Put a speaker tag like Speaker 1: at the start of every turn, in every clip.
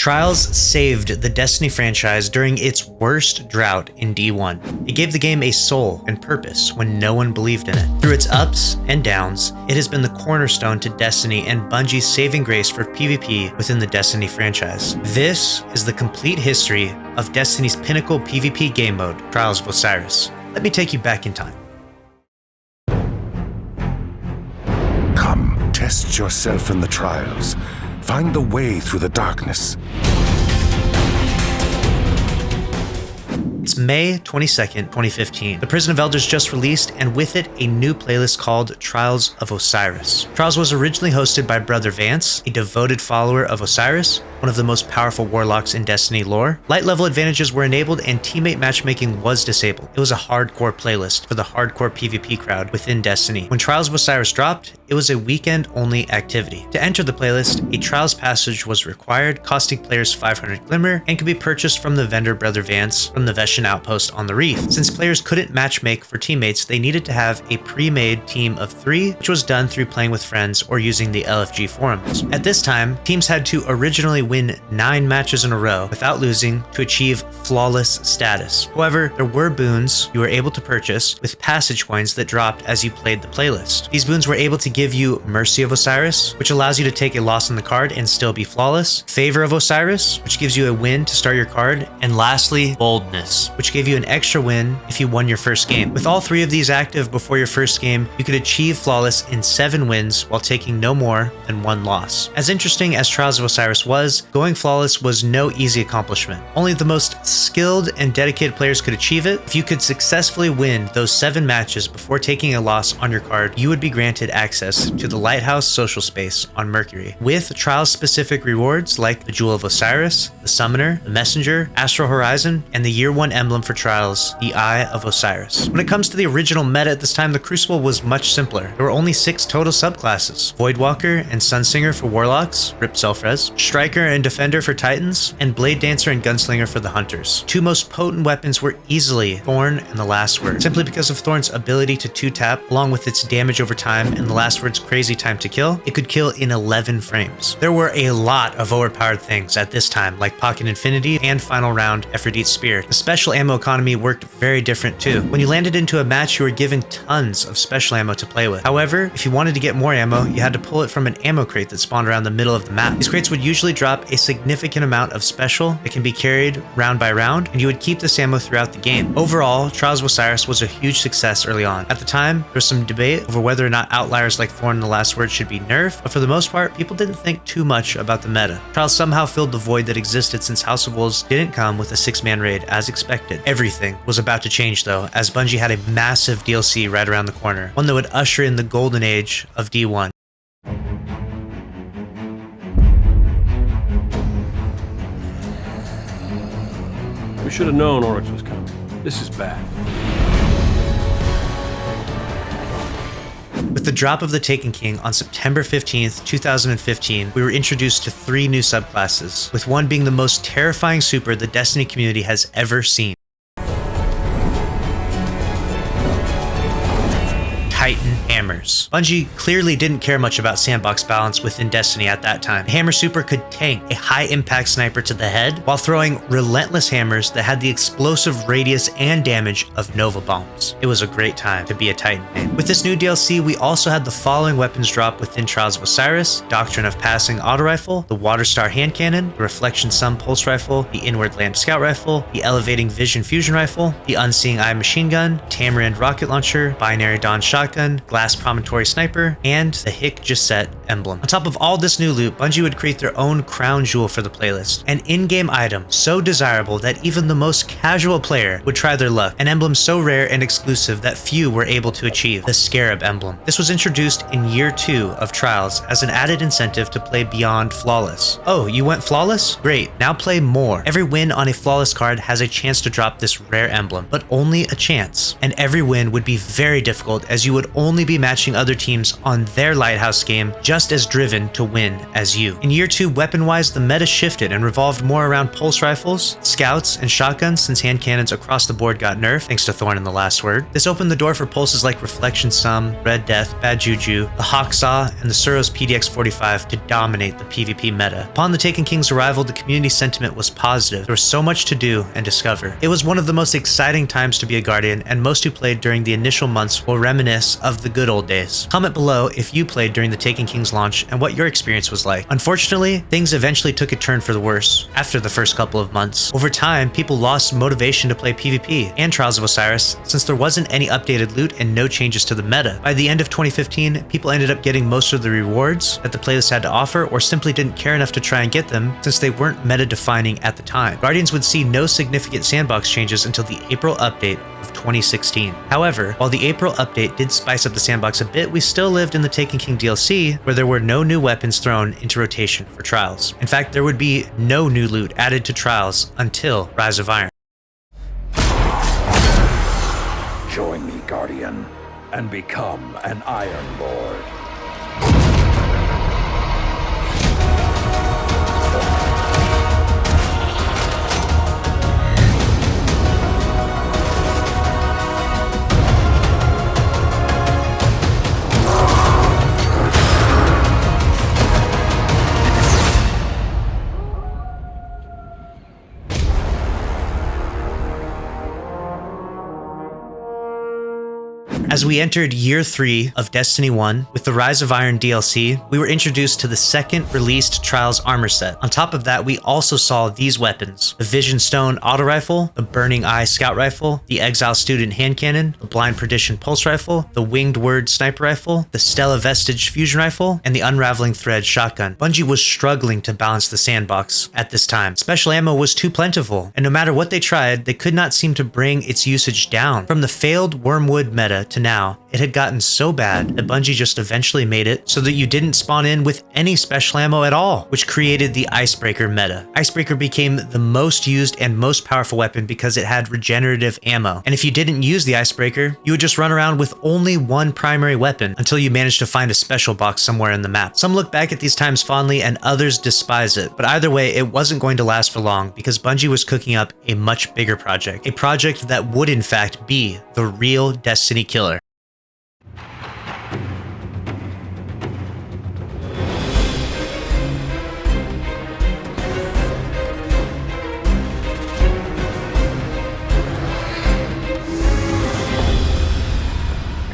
Speaker 1: Trials saved the Destiny franchise during its worst drought in D1. It gave the game a soul and purpose when no one believed in it. Through its ups and downs, it has been the cornerstone to Destiny and Bungie's saving grace for PvP within the Destiny franchise. This is the complete history of Destiny's pinnacle PvP game mode, Trials of Osiris. Let me take you back in time.
Speaker 2: Come, test yourself in the trials. Find the way through the darkness.
Speaker 1: It's May 22nd, 2015. The Prison of Elders just released, and with it, a new playlist called Trials of Osiris. Trials was originally hosted by Brother Vance, a devoted follower of Osiris, one of the most powerful warlocks in Destiny lore. Light level advantages were enabled and teammate matchmaking was disabled. It was a hardcore playlist for the hardcore PvP crowd within Destiny. When Trials of Osiris dropped, it was a weekend-only activity. To enter the playlist, a Trials passage was required, costing players 500 Glimmer, and could be purchased from the vendor Brother Vance from the Veshan outpost on the Reef. Since players couldn't matchmake for teammates, they needed to have a pre-made team of 3, which was done through playing with friends or using the LFG forums. At this time, teams had to originally win 9 matches in a row without losing to achieve flawless status. However, there were boons you were able to purchase with passage coins that dropped as you played the playlist. These boons were able to give you Mercy of Osiris, which allows you to take a loss on the card and still be flawless, Favor of Osiris, which gives you a win to start your card, and lastly, Boldness, which gave you an extra win if you won your first game. With all 3 of these active before your first game, you could achieve flawless in 7 wins while taking no more than 1 loss. As interesting as Trials of Osiris was, going flawless was no easy accomplishment. Only the most skilled and dedicated players could achieve it. If you could successfully win those 7 matches before taking a loss on your card, you would be granted access to the Lighthouse social space on Mercury, with Trials-specific rewards like the Jewel of Osiris, the Summoner, the Messenger, Astral Horizon, and the Year 1 emblem for Trials, the Eye of Osiris. When it comes to the original meta at this time, the Crucible was much simpler. There were only 6 total subclasses: Voidwalker and Sunsinger for Warlocks, Rip Selfres, Striker and Defender for Titans, and Blade Dancer and Gunslinger for the Hunters. 2 most potent weapons were easily Thorn and the Last Word, simply because of Thorn's ability to 2-tap, along with its damage over time and the Last Word's crazy time to kill. It could kill in 11 frames. There were a lot of overpowered things at this time, like Pocket Infinity and Final Round Ephrodite's Spear. The special ammo economy worked very different too. When you landed into a match, you were given tons of special ammo to play with. However, if you wanted to get more ammo, you had to pull it from an ammo crate that spawned around the middle of the map. These crates would usually drop a significant amount of special that can be carried round by round, and you would keep this ammo throughout the game. Overall, Trials of Osiris was a huge success early on. At the time, there was some debate over whether or not outliers like Thorn and the Last Word should be nerfed, but for the most part, people didn't think too much about the meta. Trials somehow filled the void that existed since House of Wolves didn't come with a 6-man raid as expected. Everything was about to change though, as Bungie had a massive DLC right around the corner, one that would usher in the golden age of D1.
Speaker 3: We should have known Oryx was coming. This is bad.
Speaker 1: With the drop of the Taken King on September 15th, 2015, we were introduced to 3 new subclasses, with one being the most terrifying super the Destiny community has ever seen. Titan Hammers. Bungie clearly didn't care much about sandbox balance within Destiny at that time. The Hammer Super could tank a high impact sniper to the head while throwing relentless hammers that had the explosive radius and damage of Nova Bombs. It was a great time to be a Titan main. With this new DLC, we also had the following weapons drop within Trials of Osiris: Doctrine of Passing Auto Rifle, the Water Star Hand Cannon, the Reflection Sun Pulse Rifle, the Inward Lamp Scout Rifle, the Elevating Vision Fusion Rifle, the Unseeing Eye Machine Gun, Tamarind Rocket Launcher, Binary Dawn Shotgun, Glass Promontory Sniper, and the Hick Gisette emblem. On top of all this new loot, Bungie would create their own crown jewel for the playlist, an in-game item so desirable that even the most casual player would try their luck, an emblem so rare and exclusive that few were able to achieve, the Scarab emblem. This was introduced in year 2 of Trials as an added incentive to play beyond flawless. Oh, you went flawless? Great, now play more. Every win on a flawless card has a chance to drop this rare emblem, but only a chance, and every win would be very difficult as you would only be matching other teams on their Lighthouse game just as driven to win as you. In year 2, weapon-wise, the meta shifted and revolved more around pulse rifles, scouts, and shotguns since hand cannons across the board got nerfed, thanks to Thorn in the Last Word. This opened the door for pulses like Reflection Sum, Red Death, Bad Juju, the Hawksaw, and the Suros PDX-45 to dominate the PvP meta. Upon the Taken King's arrival, the community sentiment was positive. There was so much to do and discover. It was one of the most exciting times to be a Guardian, and most who played during the initial months will reminisce of the good old days. Comment below if you played during the Taken King's launch and what your experience was like. Unfortunately, things eventually took a turn for the worse after the first couple of months. Over time, people lost motivation to play PvP and Trials of Osiris since there wasn't any updated loot and no changes to the meta. By the end of 2015, people ended up getting most of the rewards that the playlist had to offer, or simply didn't care enough to try and get them since they weren't meta-defining at the time. Guardians would see no significant sandbox changes until the April update of 2016. However, while the April update did spice up the sandbox a bit, we still lived in the Taken King DLC where there were no new weapons thrown into rotation for Trials. In fact, there would be no new loot added to Trials until Rise of Iron.
Speaker 4: Join me, Guardian, and become an Iron Lord.
Speaker 1: As we entered year 3 of Destiny 1 with the Rise of Iron DLC, we were introduced to the second released Trials armor set. On top of that, we also saw these weapons: the Vision Stone auto rifle, the Burning Eye scout rifle, the Exile Student hand cannon, the Blind Perdition pulse rifle, the Winged Word sniper rifle, the Stella Vestige fusion rifle, and the Unraveling Thread shotgun. Bungie was struggling to balance the sandbox at this time. Special ammo was too plentiful, and no matter what they tried, they could not seem to bring its usage down. From the failed Wormwood meta to now, it had gotten so bad that Bungie just eventually made it so that you didn't spawn in with any special ammo at all, which created the Icebreaker meta. Icebreaker became the most used and most powerful weapon because it had regenerative ammo. And if you didn't use the Icebreaker, you would just run around with only one primary weapon until you managed to find a special box somewhere in the map. Some look back at these times fondly and others despise it, but either way, it wasn't going to last for long because Bungie was cooking up a much bigger project. A project that would in fact be the real Destiny killer.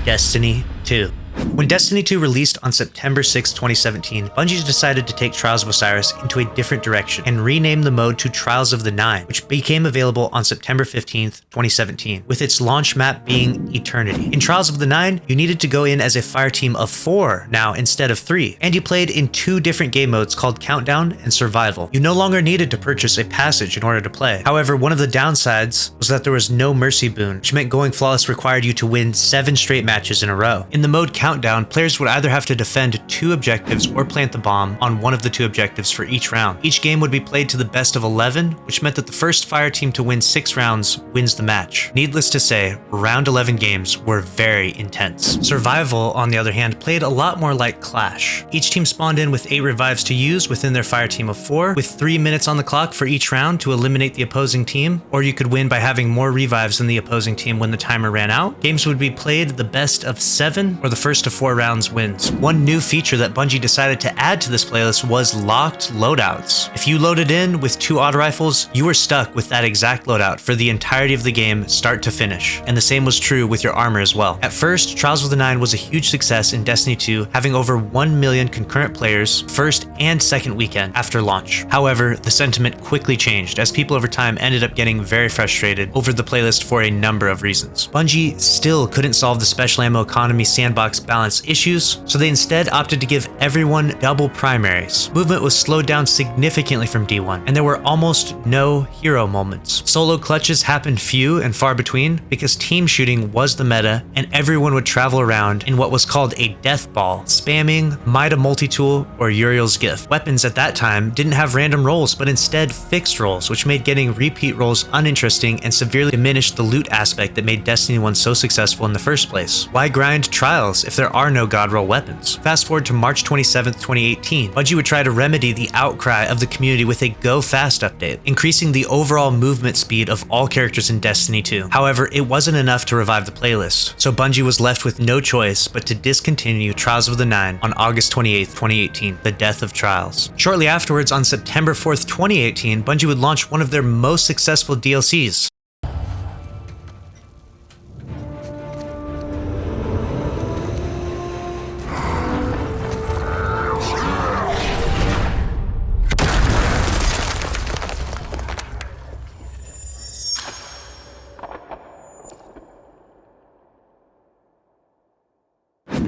Speaker 1: Destiny 2. When Destiny 2 released on September 6, 2017, Bungie decided to take Trials of Osiris into a different direction and rename the mode to Trials of the Nine, which became available on September 15, 2017, with its launch map being Eternity. In Trials of the Nine, you needed to go in as a fire team of 4 now instead of 3, and you played in 2 different game modes called Countdown and Survival. You no longer needed to purchase a passage in order to play. However, one of the downsides was that there was no Mercy boon, which meant going flawless required you to win 7 straight matches in a row. In the mode Countdown, players would either have to defend 2 objectives or plant the bomb on one of the 2 objectives for each round. Each game would be played to the best of 11, which meant that the first fire team to win 6 rounds wins the match. Needless to say, round 11 games were very intense. Survival, on the other hand, played a lot more like Clash. Each team spawned in with 8 revives to use within their fire team of 4, with 3 minutes on the clock for each round to eliminate the opposing team, or you could win by having more revives than the opposing team when the timer ran out. Games would be played the best of 7 or the first to 4 rounds wins. One new feature that Bungie decided to add to this playlist was locked loadouts. If you loaded in with 2 auto rifles, you were stuck with that exact loadout for the entirety of the game, start to finish. And the same was true with your armor as well. At first, Trials of the Nine was a huge success in Destiny 2, having over 1 million concurrent players first and second weekend after launch. However, the sentiment quickly changed as people over time ended up getting very frustrated over the playlist for a number of reasons. Bungie still couldn't solve the special ammo economy sandbox balance issues, so they instead opted to give everyone double primaries. Movement was slowed down significantly from D1, and there were almost no hero moments. Solo clutches happened few and far between because team shooting was the meta, and everyone would travel around in what was called a death ball, spamming Mida Multi-Tool or Uriel's Gift. Weapons at that time didn't have random rolls, but instead fixed rolls, which made getting repeat rolls uninteresting and severely diminished the loot aspect that made Destiny 1 so successful in the first place. Why grind Trials if there are no god roll weapons. Fast forward to March 27th, 2018, Bungie would try to remedy the outcry of the community with a Go Fast update, increasing the overall movement speed of all characters in Destiny 2. However, it wasn't enough to revive the playlist, so Bungie was left with no choice but to discontinue Trials of the Nine on August 28th, 2018, the death of Trials. Shortly afterwards, on September 4th, 2018, Bungie would launch one of their most successful DLCs.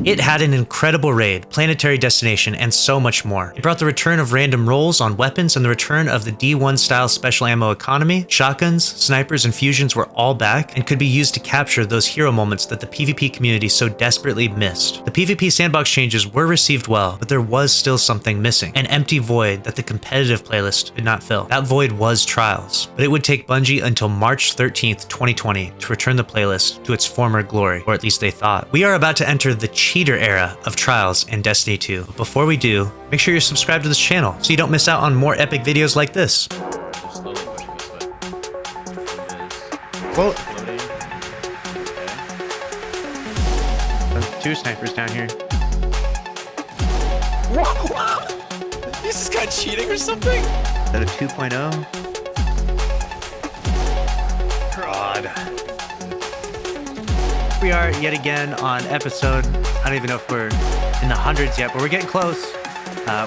Speaker 1: It had an incredible raid, planetary destination, and so much more. It brought the return of random rolls on weapons and the return of the D1 style special ammo economy. Shotguns, snipers, and fusions were all back and could be used to capture those hero moments that the PvP community so desperately missed. The PvP sandbox changes were received well, but there was still something missing, an empty void that the competitive playlist did not fill. That void was Trials, but it would take Bungie until March 13th, 2020 to return the playlist to its former glory, or at least they thought. We are about to enter the cheater era of Trials in Destiny 2. But before we do, make sure you're subscribed to this channel so you don't miss out on more epic videos like this. Well, there's two snipers down here.
Speaker 5: Is this guy cheating or something?
Speaker 1: Is that a 2.0?
Speaker 5: God.
Speaker 1: We are yet again on episode, I don't even know if we're in the hundreds yet, but we're getting close.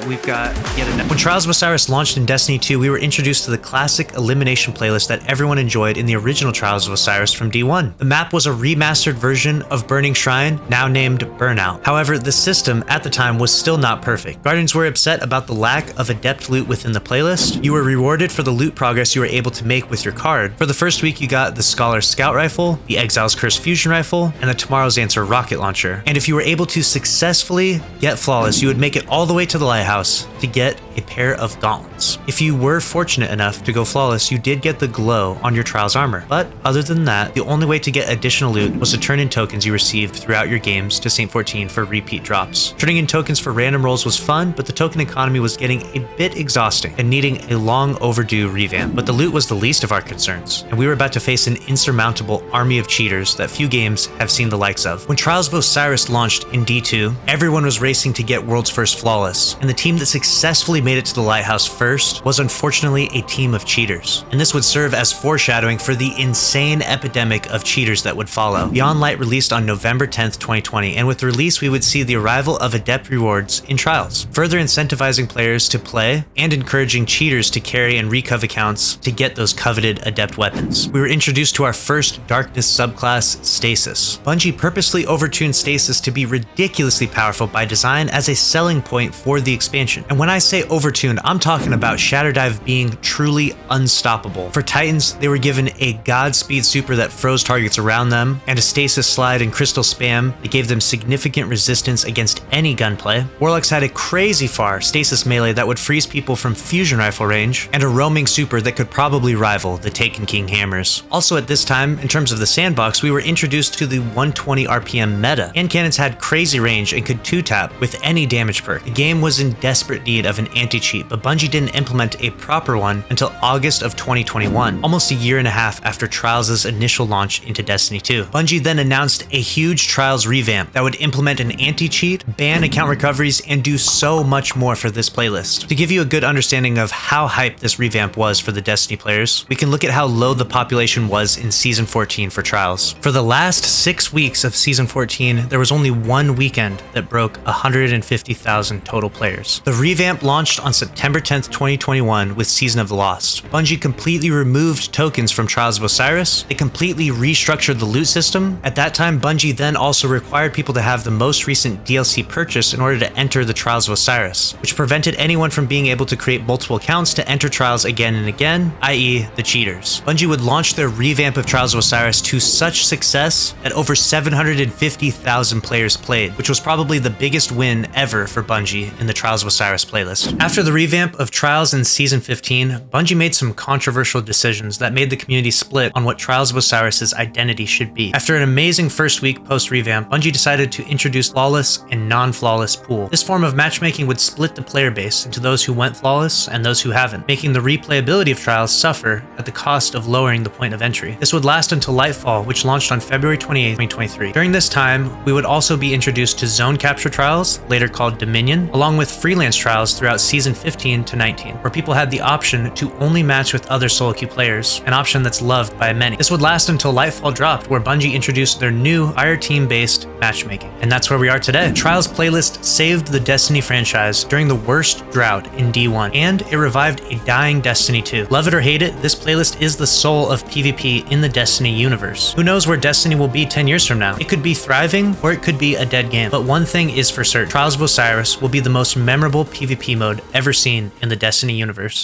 Speaker 1: We've got yet another. When Trials of Osiris launched in Destiny 2, we were introduced to the classic elimination playlist that everyone enjoyed in the original Trials of Osiris from D1. The map was a remastered version of Burning Shrine, now named Burnout. However, the system at the time was still not perfect. Guardians were upset about the lack of adept loot within the playlist. You were rewarded for the loot progress you were able to make with your card. For the first week, you got the Scholar's Scout Rifle, the Exile's Curse Fusion Rifle, and the Tomorrow's Answer Rocket Launcher. And if you were able to successfully get Flawless, you would make it all the way to the Lighthouse to get a pair of gauntlets. If you were fortunate enough to go Flawless, you did get the glow on your Trials armor. But other than that, the only way to get additional loot was to turn in tokens you received throughout your games to Saint 14 for repeat drops. Turning in tokens for random rolls was fun, but the token economy was getting a bit exhausting and needing a long overdue revamp. But the loot was the least of our concerns, and we were about to face an insurmountable army of cheaters that few games have seen the likes of. When Trials of Osiris launched in D2, everyone was racing to get World's First Flawless, and the team that successfully made it to the Lighthouse first was unfortunately a team of cheaters. And this would serve as foreshadowing for the insane epidemic of cheaters that would follow. Beyond Light released on November 10th, 2020, and with the release we would see the arrival of adept rewards in Trials, further incentivizing players to play and encouraging cheaters to carry and recov accounts to get those coveted adept weapons. We were introduced to our first darkness subclass, Stasis. Bungie purposely overtuned Stasis to be ridiculously powerful by design as a selling point for the expansion. And when I say overtuned, I'm talking about Shatter Dive being truly unstoppable. For Titans, they were given a Godspeed super that froze targets around them, and a Stasis slide and Crystal Spam that gave them significant resistance against any gunplay. Warlocks had a crazy far Stasis melee that would freeze people from fusion rifle range, and a roaming super that could probably rival the Taken King hammers. Also at this time, in terms of the sandbox, we were introduced to the 120 RPM meta. Hand cannons had crazy range and could 2-tap with any damage perk. The game was in desperate need of an anti-cheat, but Bungie didn't implement a proper one until August of 2021, almost a year and a half after Trials' initial launch into Destiny 2. Bungie then announced a huge Trials revamp that would implement an anti-cheat, ban account recoveries, and do so much more for this playlist. To give you a good understanding of how hyped this revamp was for the Destiny players, we can look at how low the population was in Season 14 for Trials. For the last 6 weeks of Season 14, there was only one weekend that broke 150,000 total players. The revamp launched on September 10th, 2021 with Season of the Lost. Bungie completely removed tokens from Trials of Osiris. They completely restructured the loot system. At that time, Bungie then also required people to have the most recent DLC purchase in order to enter the Trials of Osiris, which prevented anyone from being able to create multiple accounts to enter Trials again and again, i.e. the cheaters. Bungie would launch their revamp of Trials of Osiris to such success that over 750,000 players played, which was probably the biggest win ever for Bungie in the Trials of Osiris playlist. After the revamp of Trials in Season 15, Bungie made some controversial decisions that made the community split on what Trials of Osiris' identity should be. After an amazing first week post-revamp, Bungie decided to introduce flawless and non-flawless pool. This form of matchmaking would split the player base into those who went flawless and those who haven't, making the replayability of Trials suffer at the cost of lowering the point of entry. This would last until Lightfall, which launched on February 28, 2023. During this time, we would also be introduced to Zone Capture Trials, later called Dominion, along with Freelance Trials throughout Season 15 to 19, where people had the option to only match with other solo queue players, an option that's loved by many. This would last until Lightfall dropped, where Bungie introduced their new fire team-based matchmaking. And that's where we are today. Trials playlist saved the Destiny franchise during the worst drought in D1, and it revived a dying Destiny 2. Love it or hate it, this playlist is the soul of PvP in the Destiny universe. Who knows where Destiny will be 10 years from now? It could be thriving, or it could be a dead game. But one thing is for certain, Trials of Osiris will be the most memorable PvP mode ever seen in the Destiny universe.